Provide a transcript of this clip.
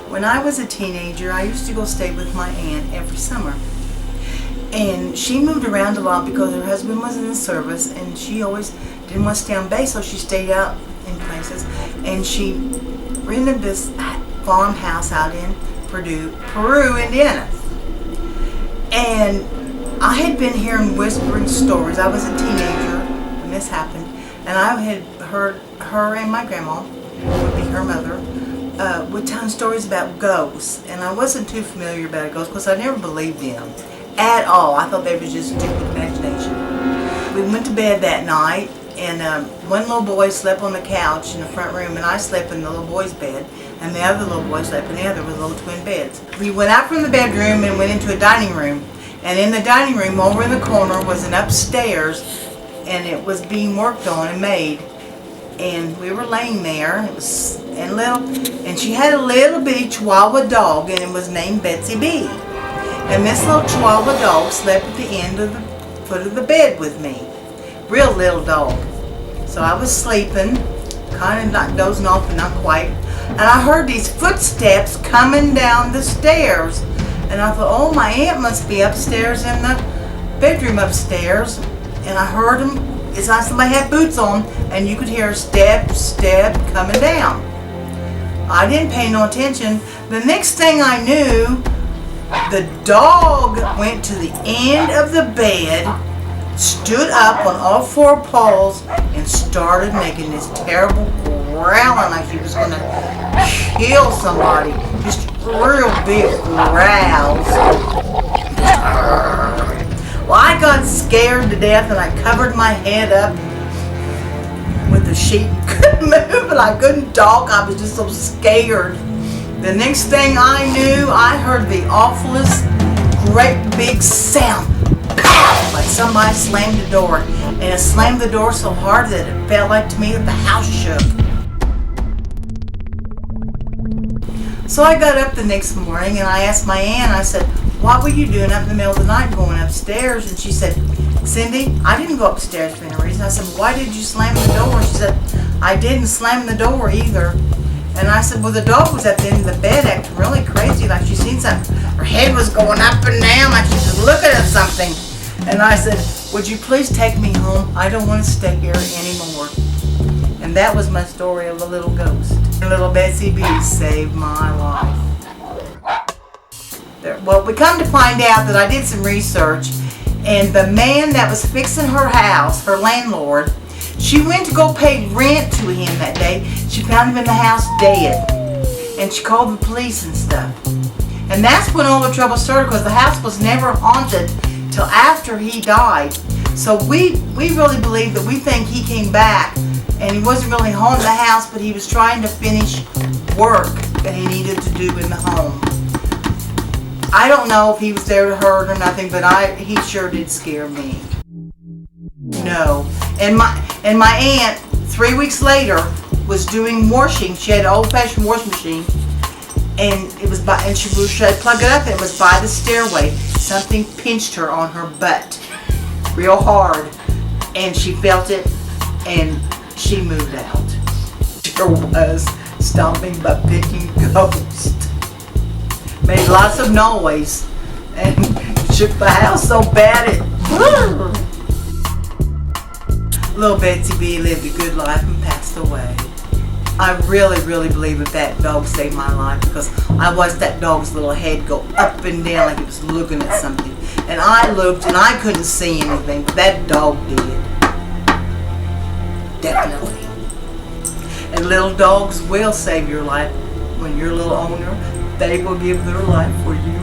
When I was a teenager, I used to go stay with my aunt every summer. And she moved around a lot because her husband was in the service, and she always didn't want to stay on base, so she stayed out in places. And she rented this farmhouse out in Peru, Indiana. And I had been hearing whispering stories. I was a teenager when this happened, and I had heard her and my grandma, would be her mother, would tell stories about ghosts. And I wasn't too familiar about ghosts because I never believed them at all. I thought they was just stupid imagination. We went to bed that night, and one little boy slept on the couch in the front room, and I slept in the little boy's bed, and the other little boy slept in the other with little twin beds. We went out from the bedroom and went into a dining room, and in the dining room over in the corner was an upstairs, and it was being worked on and made. And we were laying there, and she had a little bitty chihuahua dog, and it was named Betsy B. And this little chihuahua dog slept at the end of the foot of the bed with me. Real little dog. So I was sleeping, kind of not dozing off, but not quite. And I heard these footsteps coming down the stairs. And I thought, oh, my aunt must be upstairs in the bedroom upstairs. And I heard them. It's like somebody had boots on, and you could hear step, step coming down. I didn't pay no attention. The next thing I knew, the dog went to the end of the bed, stood up on all four paws, and started making this terrible growling like he was going to kill somebody. Just real big growls. Well, I got scared to death, and I covered my head up with the sheet. Couldn't move, and I couldn't talk. I was just so scared. The next thing I knew, I heard the awfulest, great big sound. Pow! Like somebody slammed the door. And it slammed the door so hard that it felt like to me that the house shook. So I got up the next morning, and I asked my aunt, I said, what were you doing up in the middle of the night going upstairs? And she said, Cindy, I didn't go upstairs for any reason. I said, why did you slam the door? She said, I didn't slam the door either. And I said, well, the dog was at the end of the bed acting really crazy, like she seen something. Her head was going up and down like she was looking at something. And I said, would you please take me home? I don't want to stay here anymore. And that was my story of the little ghost. Little Betsy B saved my life. Well, we come to find out that I did some research, and the man that was fixing her house, her landlord, she went to go pay rent to him that day. She found him in the house dead, and she called the police and stuff. And that's when all the trouble started, because the house was never haunted till after he died. So we really believe that we think he came back, and he wasn't really haunting the house, but he was trying to finish work that he needed to do in the home. I don't know if he was there to hurt or nothing, but he sure did scare me. No. And my aunt, 3 weeks later, was doing washing. She had an old-fashioned washing machine, and she had to plug it up, and it was by the stairway. Something pinched her on her butt real hard, and she felt it, and she moved out. There was stomping but picking ghost. Made lots of noise and shook the house so bad it. Little Betsy B lived a good life and passed away. I really, really believe that dog saved my life, because I watched that dog's little head go up and down like it was looking at something. And I looked and I couldn't see anything, but that dog did. Definitely. And little dogs will save your life when you're a little owner. They will give their life for you.